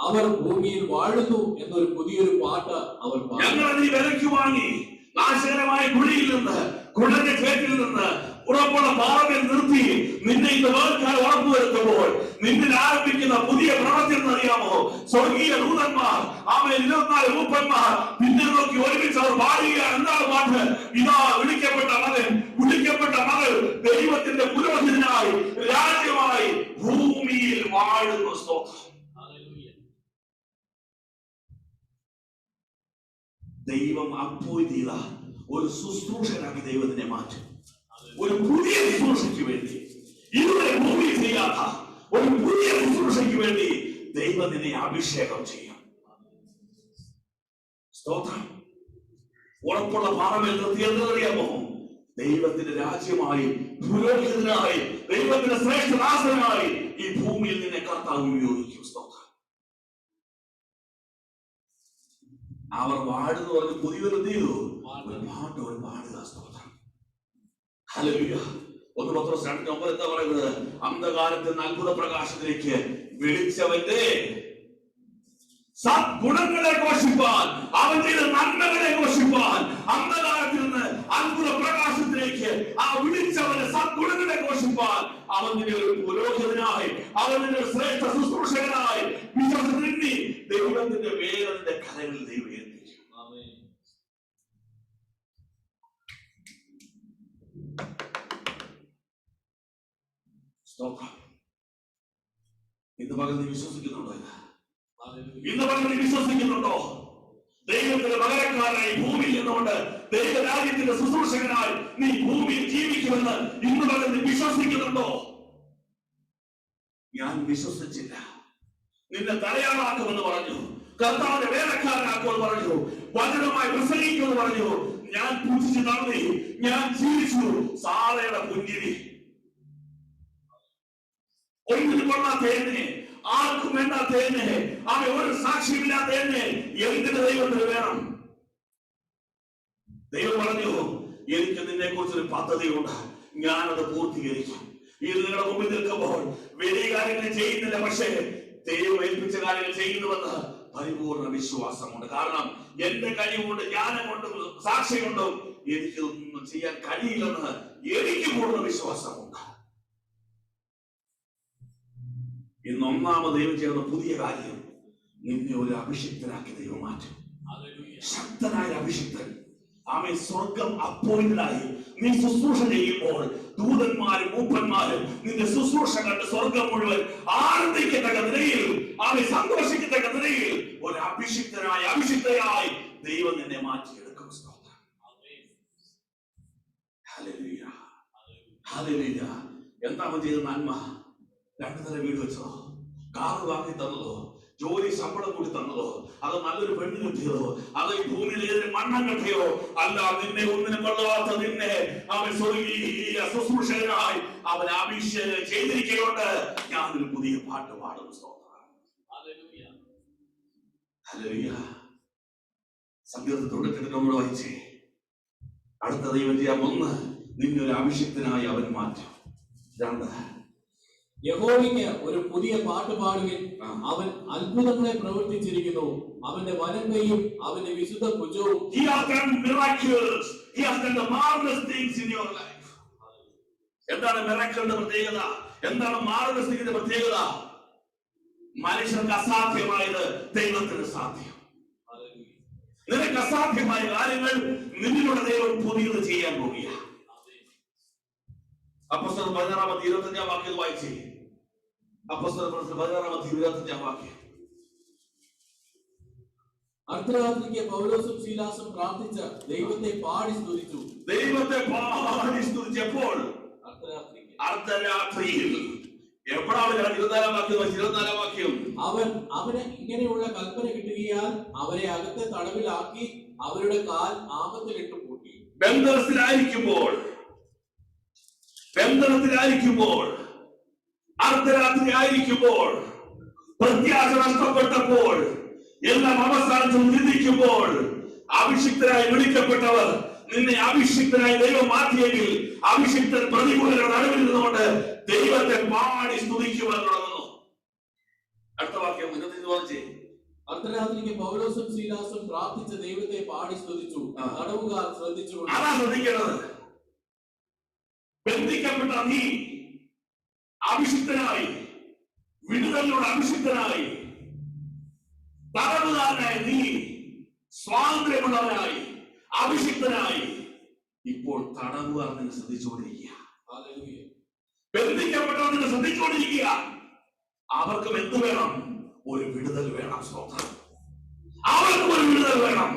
അവർ ഭൂമിയിൽ വാഴുന്നു എന്നൊരു പുതിയൊരു പാട്ട് അവർ പാടി. ഞങ്ങൾ നീ വിലയ്ക്ക് വാങ്ങി, നാശകരമായ കുഴിയിൽ നിന്ന്, കുഴന്റെ ചേറ്റിൽ നിന്ന്, ഉറപ്പുള്ള പാറയിൽ നിർത്തി നിന്നെ ഇന്ന് വേർക്കാൽ ഉറപ്പുവരുത്തുമ്പോൾ നിന്നിൽ ആരംഭിക്കുന്ന പുതിയ പ്രവൃത്തി എന്നറിയാമോ? സ്വർഗീയ ദൂതന്മാർ, ആമേൻ, 24 മൂപ്പന്മാർ നിന്നെ നോക്കി ഒരുമിച്ച് അവർ പാടുകയാണ്. എന്താണ് പാട്ട്? ഇതാ വിളിക്കപ്പെട്ട മകൾ ദൈവത്തിന്റെ പുരോഹിതനായി രാജ്യമായി ഭൂമിയിൽ വാഴുന്നു. സ്തോത്രം. ദൈവം അപ്പോയിന്റ് ചെയ്ത ഒരു ശുശ്രൂഷകനാക്കി ദൈവത്തിനെ മാറ്റും. ഒരു പുതിയ ശുശ്രൂഷയ്ക്ക് വേണ്ടി, ഇതുവരെ ഭൂമിയിൽ ചെയ്യാത്ത ഒരു പുതിയ ശുശ്രൂഷയ്ക്ക് വേണ്ടി ദൈവം നിന്നെ അഭിഷേകം ചെയ്യും. സ്തോത്രം. ഉറപ്പുള്ള പാറമേൽ നിർത്തി എന്നറിയാമോ? ദൈവത്തിന്റെ രാജ്യമായി, പുരോഹിതനായി, ദൈവത്തിന്റെ ശ്രേഷ്ഠദാസനായി ഈ ഭൂമിയിൽ നിന്നെ കർത്താവ് ഉപയോഗിക്കും. സ്തോത്രം. അവർ വാടുന്നു പറഞ്ഞ് പുതിയൊരു ചെയ്തു ഒരു പാടുക. സ്തോത്രം. ഹല്ലേലൂയ. 1 പത്രോസ് 2:9 എന്താ പറയുന്നത്? അന്ധകാരത്തിൽ നിന്ന് അത്ഭുത പ്രകാശത്തിലേക്ക് വിളിച്ചവന്റെ സദ്ഗുണങ്ങളെ ഘോഷിപ്പാൻ, അവൻ ചെയ്ത നന്മകളെ ഘോഷിപ്പാൻ, അന്ധകാരത്തിൽ നിന്ന് അത്ഭുത പ്രകാശത്തിലേക്ക് ആ വിളിച്ചവന്റെ സദ്ഗുണങ്ങളെ ഘോഷിപ്പാൻ അവൻ നിന്നെ ഒരു പുരോഹിതനായി, അവൻ നിന്നെ ശ്രേഷ്ഠ ശുശ്രൂഷകനായി വിശ്വസിച്ച് ദൈവത്തിന്റെ വേദന്റെ കരങ്ങളിൽ ദൈവം ഏൽപ്പിച്ചു. ഇന്ന് പകൽ നീ വിശ്വസിക്കുന്നുണ്ടോ? ഇന്ന് പകൽ നീ വിശ്വസിക്കുന്നുണ്ടോ? ദൈവത്തിന്റെ പകരക്കാരനായി ഭൂമിയിൽ നിന്നുകൊണ്ട് ദൈവരാജ്യത്തിന്റെ ശുശ്രൂഷകനായി നീ ഭൂമിയിൽ ജീവിക്കുമെന്ന് ഇന്ന് പകൽ നീ വിശ്വസിക്കുന്നുണ്ടോ? ഞാൻ വിശ്വസിച്ചില്ല. നിന്നെ തലയാളാക്കുമെന്ന് പറഞ്ഞു, കർത്താവിന്റെ വേലക്കാരനാക്കുമെന്ന് പറഞ്ഞു, വചനമായി പ്രസംഗിക്കുമെന്ന് പറഞ്ഞു. ഞാൻ പൂജിച്ച് നടത്തി, ഞാൻ ജീവിച്ചു. സാറയുടെ പുഞ്ചിരി ഒന്നിനും കൊള്ളാത്തതിനെ, ആർക്കും വേണ്ടാത്തതിനെ, അവൻ ഒരു സാക്ഷ്യമില്ലാത്തതിനെ എന്തിന് ദൈവത്തിന് വേണം? ദൈവം പറഞ്ഞു, എനിക്ക് നിന്നെ കുറിച്ചൊരു പദ്ധതിയുണ്ട്, ഞാനത് പൂർത്തീകരിക്കും. ഇത് നിങ്ങളുടെ മുമ്പിൽ നിൽക്കുമ്പോൾ വലിയ കാര്യങ്ങൾ ചെയ്യുന്നില്ല, പക്ഷേ ദൈവം ഏൽപ്പിച്ച കാര്യങ്ങൾ ചെയ്യുന്നുവെന്ന് പരിപൂർണ വിശ്വാസമുണ്ട്. കാരണം എന്റെ കഴിവുകൊണ്ട്, ജ്ഞാനം കൊണ്ടും സാക്ഷ്യം കൊണ്ടും എനിക്കൊന്നും ചെയ്യാൻ കഴിയില്ലെന്ന് എനിക്ക് പൂർണ്ണ വിശ്വാസമുണ്ട്. ഇന്ന് ഒന്നാമത് ദൈവം ചെയ്യുന്ന പുതിയ കാര്യം, നിന്നെ ഒരു അഭിഷിക്തനാക്കി ദൈവം മാറ്റും. ശക്തനായ അഭിഷിക്തൻ. ആമേൻ. സ്വർഗം അപ്പോയിന്റഡായി നീ ശുശ്രൂഷ ചെയ്യുമ്പോൾ ദൂതന്മാരും മൂപ്പന്മാരും നിന്റെ ശുശ്രൂഷ കണ്ട് സ്വർഗം മുഴുവൻ ആനന്ദിക്കത്തക്ക നിലയിൽ, ആമേൻ, സന്തോഷിക്കത്തക്ക നിലയിൽ ഒരു അഭിഷിക്തയായി ദൈവം നിന്നെ മാറ്റിയെടുക്കും. ഹല്ലേലൂയ. ഹല്ലേലൂയ. എന്താ അവൻ ചെയ്ത നന്മ? 2 നില വീട് വെച്ചോ, കാറ് വാങ്ങി തന്നതോ, ജോലി ശമ്പളം കൂടി തന്നതോ, അത് നല്ലൊരു പെണ്ണ് കിട്ടിയതോ, അത് ഈ ഭൂമിയിൽ ഏതൊരു മണ്ണം കെട്ടിയോ അല്ല. നിന്നെ ഒന്നിനും കൊള്ളാത്ത നിന്നെ അവൻ സ്വർഗീയ ശുശ്രൂഷകനായി അവൻ അഭിഷേകം ചെയ്തിരിക്കുന്നുണ്ട്. ഞാനൊരു പുതിയ പാട്ട് പാടുന്നു. ഹല്ലേലൂയ. ഹല്ലേലൂയ. സങ്കീർത്തനം 98 നമ്മൾ വായിച്ചേ. അടുത്ത ദൈവം ചെയ്യാൻ ഒന്ന്, നിന്നെ ഒരു അഭിഷിക്തനായി അവൻ മാറ്റും. രണ്ട്, യഹോവയ്ക്ക് ഒരു പുതിയ പാട്ട് പാടുവിൻ, അവൻ അത്ഭുതങ്ങളെ പ്രവർത്തിച്ചിരിക്കുന്നു, അവന്റെ വലങ്കയും അവന്റെ വിശുദ്ധ ഭുജവും. He has done miracles. He has done the marvelous things in your life. എന്താണ് മിറാക്കിളിന്റെ പ്രത്യേകത? എന്താണ് മാർവലസ് തിങ്ങിന്റെ പ്രത്യേകത? മനുഷ്യർക്ക് അസാധ്യമായത് ദൈവത്തിന് സാധ്യം. നിനക്ക് അസാധ്യമായ കാര്യങ്ങൾ നിന്നിലൂടെ ദൈവം പുതിയത് ചെയ്യാൻ പോവുക. അപ്പോസ്തലർ 16-25 വാക്യം വായിച്ചേ. അപ്പോസ്തലർ 16-25 വാക്യം. അർദ്ധരാത്രിക്ക് പൗലോസും ശീലാസും പ്രാർത്ഥിച്ച ദൈവത്തെ പാടി സ്തുതിച്ചു. ദൈവത്തെ പാടി സ്തുതിച്ചപ്പോൾ അർദ്ധരാത്രിയിൽ എപ്പോഴാണ് 24 വാക്യം. അവന് ഇങ്ങനെയുള്ള കൽപ്പന കിട്ടുകയാൽ അവരെ അകത്തെ തടവിലാക്കി അവരുടെ കാൽ ആപത്തിലിട്ട് പൂട്ടി. ബന്ധനത്തിലായിരിക്കുമ്പോൾ അർദ്ധരാത്രി ആയിരിക്കുമ്പോൾ, പ്രത്യാശ നഷ്ടപ്പെട്ടപ്പോൾ, എല്ലാം അവസാനിച്ചു നിന്ദിക്കുമ്പോൾ, അഭിഷിക്തരായി വിളിക്കപ്പെട്ടവർ നിന്നെ അഭിഷിക്തനായി ദൈവം മാറ്റിയെങ്കിൽ അഭിഷിക്തൻ പ്രതികൂലങ്ങളുടെ നടുവിൽ നിന്നുകൊണ്ട് ദൈവത്തെ പാടി സ്തുതിക്കുവാൻ തുടങ്ങുന്നു. അടുത്ത വാക്യം വായിച്ചേ. അർദ്ധരാത്രിക്ക് പൗലോസും ശീലാസും പ്രാർത്ഥിച്ച ദൈവത്തെ പാടി സ്തുതിച്ചു. തടവുകാർ ശ്രദ്ധിച്ചു. അതാ ശ്രദ്ധിക്കേണ്ടത്. ബന്ധിക്കപ്പെട്ട നീ അഭിഷിക്തനായി, വിടുതലിലൂടെ അഭിഷിക്തനായി, തടവുകാരനായ നീ സ്വാതന്ത്ര്യമുള്ളവനായി, അഭിഷിക്തനായി, ഇപ്പോൾ തടവുകാർ നിന്നെ ശ്രദ്ധിച്ചുകൊണ്ടിരിക്കുക. ബന്ധിക്കപ്പെട്ടവർ നിന്നെ ശ്രദ്ധിച്ചുകൊണ്ടിരിക്കുക. അവർക്കും എന്ത് വേണം? ഒരു വിടുതൽ വേണം. സ്തോത്രം. അവർക്കും ഒരു വിടുതൽ വേണം.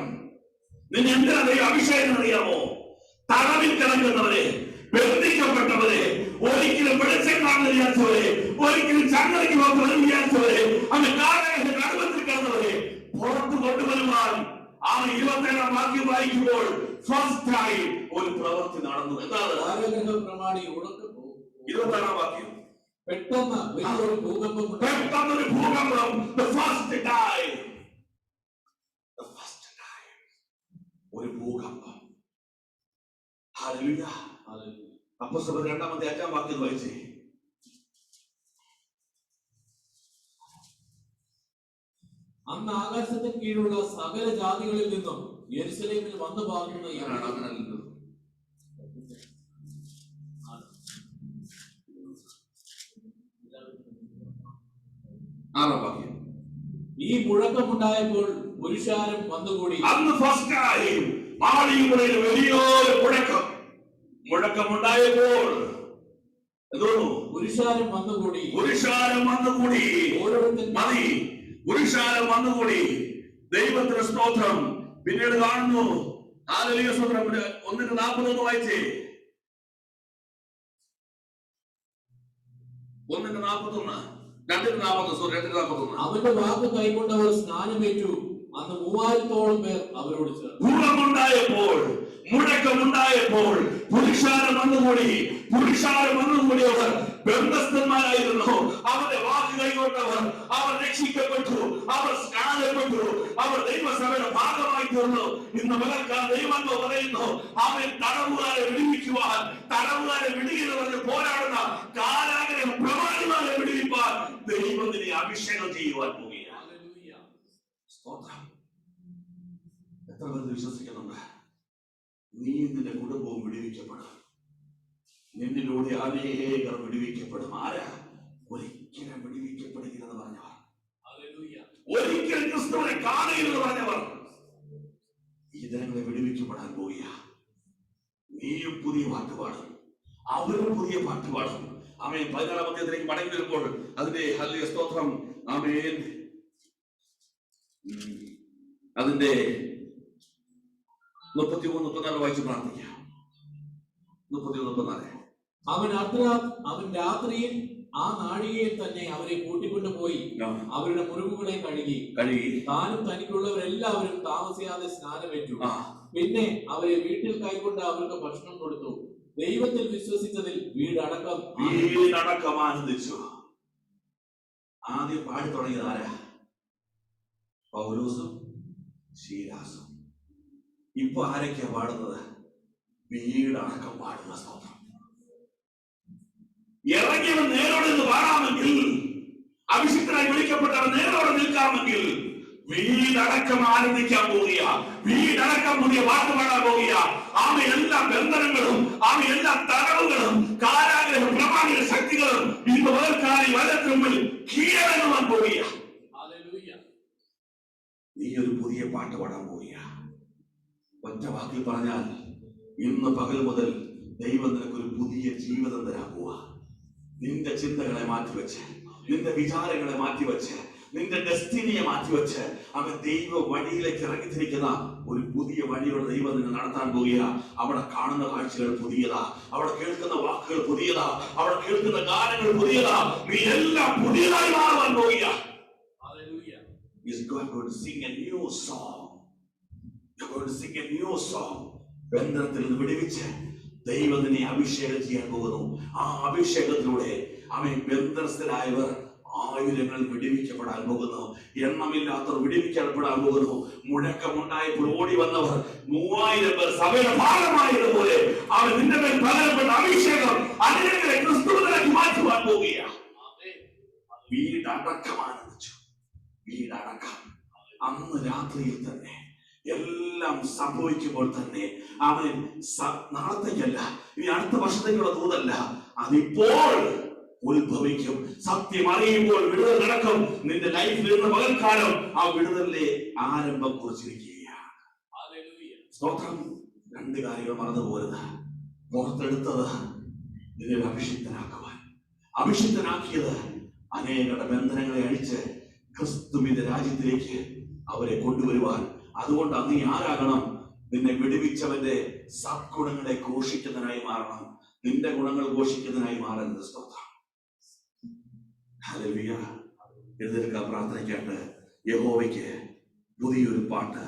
നിന്നെ എന്തിനാ അഭിഷേകം അറിയാമോ? തടവിൽ കിടക്കുന്നവരെ, ബന്ധിക്കപ്പെട്ടവരെ, ഒരിക്കലും വെളിച്ചം കാണുന്ന വിചാരിച്ചവരെ, ഒരിക്കലും ചങ്ങലയ്ക്ക് പോകുന്നവരെ വിചാരിച്ചവരെ, അവൻ കാലഘട്ട കടുവത്തിൽ കിടന്നവരെ പുറത്തു കൊണ്ടുവരുവാൻ ആ 27 വാക്യം വായിക്കുമ്പോൾ ഫസ്റ്റായി ഒരു പ്രവൃത്തി നടന്നു. എന്താണ്? പ്രമാണി ഉണക്ക് 26 വാക്യം. പെട്ടെന്ന് വലിയൊരു ഭൂകമ്പം. പെട്ടെന്നൊരു ഭൂകമ്പം. The first time. ഒരു ഭൂകമ്പം. ഹല്ലേലൂയ. അപ്പോസ്തലർ 2-5 വാക്യം വായിച്ചേ. അന്ന് ആകാശത്തിന് കീഴിലുള്ള സകല ജാതികളിൽ നിന്നും യെരുശലേമിൽ വന്നു പാർക്കുന്ന ഈ മുഴക്കമുണ്ടായപ്പോൾ പുരുഷാരം വന്നുകൂടി. അന്ന് ഫസ്റ്റ് ടൈം മാളികയിൽ വലിയൊരു മുഴക്കമുണ്ടായപ്പോൾ പുരുഷാരം വന്നുകൂടി. മതി. പുരുഷാരം വന്നുകൂടി. ദൈവത്തിന് സ്തോത്രം. പിന്നീട് കാണുന്നു. ഹല്ലേലൂയ. സ്തോത്രം. 1:41 വായിച്ചേ. 1:41. 2:41. അവന്റെ വാക്ക് കൈക്കൊണ്ടവർ സ്നാനമേറ്റു. അന്ന് 3000-ഓളം പേർ അവരോട് ചേർന്നു. ഭൂകമ്പമുണ്ടായപ്പോൾ, മുഴക്കമുണ്ടായപ്പോൾ പുരുഷാരം വന്നുകൂടിയവർ ബന്ധസ്ഥന്മാരായിരുന്നു. അവരുടെ വാക്ക് കൈകൊണ്ടവർ, അവർ രക്ഷിക്കപ്പെട്ടു, അവർ സ്നാനപ്പെട്ടു, അവർ ദൈവസഭയുടെ ഭാഗമായി തീർന്നു. ഇന്ന് പകൽക്കാലം ദൈവം പറയുന്നു, അവൻ തടവുകാരെ വിടുവിക്കുവാൻ, തടവുകാരെ വിടുകയെന്ന് പോരാടുന്ന കാലാഗ്രഹ പ്രമാണിമാരെ വിടുവിപ്പാൻ ദൈവം നിന്നെ അഭിഷേകം ചെയ്യുവാൻ പോവുകയാണ്. എത്ര പേർ വിശ്വസിക്കുന്നുണ്ട്? നീ നിന്റെ കുടുംബവും വിടുവിക്കപ്പെടും. നിന്നിലൂടെ അനേകർ വിടുവിക്കപ്പെടും. ആരാ? ഒരിക്കലും വിടുവിക്കപ്പെടുകയെന്ന് പറഞ്ഞവർ, ഒരിക്കലും ക്രിസ്തുവിനെ കാണുകയെന്ന് പറഞ്ഞവർ ഈ ജനങ്ങളെ വിടുവിക്കപ്പെടാൻ പോവുക. നീയും പുതിയ പാട്ടുപാടും, അവരും പുതിയ പാട്ടുപാടും. ആമേൻ. 16-ാം അധ്യായത്തിലേക്ക് മടങ്ങി വരുമ്പോൾ അതിന്റെ ഹല്ലേലൂയ സ്തോത്രം. ആമേൻ. അതിന്റെ 33-34 വായിച്ച് പ്രാർത്ഥിക്കാം. 33-34. അവൻ രാത്രിയിൽ ആ നാഴികയിൽ തന്നെ അവരെ കൂട്ടിക്കൊണ്ടുപോയി അവരുടെ മുറിവുകളെ കഴുകി താനും തനിക്കുള്ളവരെല്ലാവരും താമസിയാതെ സ്നാനമേറ്റു. പിന്നെ അവരെ വീട്ടിൽ കൈക്കൊണ്ട് അവർക്ക് ഭക്ഷണം കൊടുത്തു. ദൈവത്തിൽ വിശ്വസിച്ചതിൽ വീടടക്കം ആനന്ദിച്ചു. ആദ്യം പാടി തുടങ്ങിയത് ആരാ? പൗലോസും ശീലാസും. ഇപ്പൊ ആരൊക്കെയാ പാടുന്നത്? വീടടക്കം പാടുന്ന സ്തോത്രം. ഇറങ്ങിയവൻ നേരോടെ നിന്ന് പാടാമെങ്കിൽ, അഭിഷിക്തനായി വിളിക്കപ്പെട്ടവൻ നേരോടെ നിൽക്കാമെങ്കിൽ, വീടടക്കം ആനന്ദിക്കാൻ പോവുക, വീടടക്കം പുതിയ പാട്ട് പാടാൻ പോവുക. ആമ എല്ലാ ബന്ധനങ്ങളും, ആമ എല്ലാ തടവുകളും, കാരാഗ്രഹ പ്രമാണിക ശക്തികളും ഇന്ന് വേർക്കാരി വലത്തിന് മുമ്പിൽ കീഴടങ്ങുവാൻ പോവുക. നീ ഒരു പുതിയ പാട്ട് പാടാൻ പോവുക. ഒറ്റ വാക്കിൽ പറഞ്ഞാൽ, ഇന്ന് പകൽ മുതൽ ദൈവം നിനക്കൊരു പുതിയ ജീവിതം തരാൻ പോവാ. നിന്റെ ചിന്തകളെ മാറ്റിവെച്ച്, നിന്റെ വിചാരങ്ങളെ മാറ്റിവെച്ച്, നിന്റെ ഡെസ്റ്റിനിയെ മാറ്റിവെച്ച് അവൻ ദൈവ വഴിയിലേക്ക് ഇറങ്ങിത്തിരിക്കുന്ന ഒരു പുതിയ വഴിയോടെ ദൈവം നിന്നെ നടത്താൻ പോവുക. അവിടെ കാണുന്ന കാഴ്ചകൾ പുതിയതാ, അവിടെ കേൾക്കുന്ന വാക്കുകൾ പുതിയതാ, അവിടെ കേൾക്കുന്ന ഗാനങ്ങൾ പുതിയതാ. നീ എല്ലാം പുതിയതായി മാറുവാൻ പോവുക. ബന്ധനത്തിൽ നിന്ന് വിടുവിച്ച് ദൈവം നിന്നെ അഭിഷേകം ചെയ്യാൻ പോകുന്നു. ആ അഭിഷേകത്തിലൂടെ അവൻ ബന്ധനസ്ഥരായവർ ആയിരങ്ങൾ വിടുവിക്കപ്പെടാൻ പോകുന്നു. എണ്ണമില്ലാത്തവർ വിടുവിക്കപ്പെടാൻ പോകുന്നു. മുഴക്കമുണ്ടായപ്പോൾ ഓടി വന്നവർ 3000 പേർ സഭയുടെ ഭാഗമായതുപോലെ അവൻ നിന്റെ മേൽ പകരപ്പെട്ട അഭിഷേകം അനേകരെ ക്രിസ്തുവിലേക്ക് മാറ്റുവാൻ പോവുകയാണ്. വീടടക്കം ആനന്ദിച്ചു. വീടടക്കം അന്ന് രാത്രിയിൽ തന്നെ എല്ലാം സംഭവിക്കുമ്പോൾ തന്നെ അവൻ നാളത്തേക്കല്ല, ഇനി അടുത്ത വർഷത്തേക്കുള്ള ദൂതല്ല, അതിപ്പോൾ ഉത്ഭവിക്കും. സത്യം അറിയുമ്പോൾ വിടുതൽ നടക്കും. നിന്റെ ലൈഫിൽ ഇരുന്ന പകൽക്കാലം ആ വിടുതലിന്റെ ആരംഭം കുറിച്ചിരിക്കുകയാണ്. സ്തോത്രം. 2 കാര്യങ്ങൾ മറന്നു പോരുത്. പുറത്തെടുത്തത് നിന്നെ അഭിഷിക്തനാക്കുവാൻ, അഭിഷിക്തനാക്കിയത് അനേകരുടെ ബന്ധനങ്ങളെ അഴിച്ച് ക്രിസ്തുവിന്റെ രാജ്യത്തിലേക്ക് അവരെ കൊണ്ടുവരുവാൻ. അതുകൊണ്ട് നീ ആരാകണം? നിന്നെ വിടുവിച്ചവന്റെ സദ്ഗുണങ്ങളെ ഘോഷിക്കുന്നതിനായി മാറണം. നിന്റെ ഗുണങ്ങൾ ഘോഷിക്കുന്നതിനായി മാറരുത്. സ്തോത്രം. ഹല്ലേലൂയ. എഴുന്നേൽക്കാം, പ്രാർത്ഥനയ്ക്കായിട്ട് യഹോവയ്ക്ക് പുതിയൊരു പാട്ട്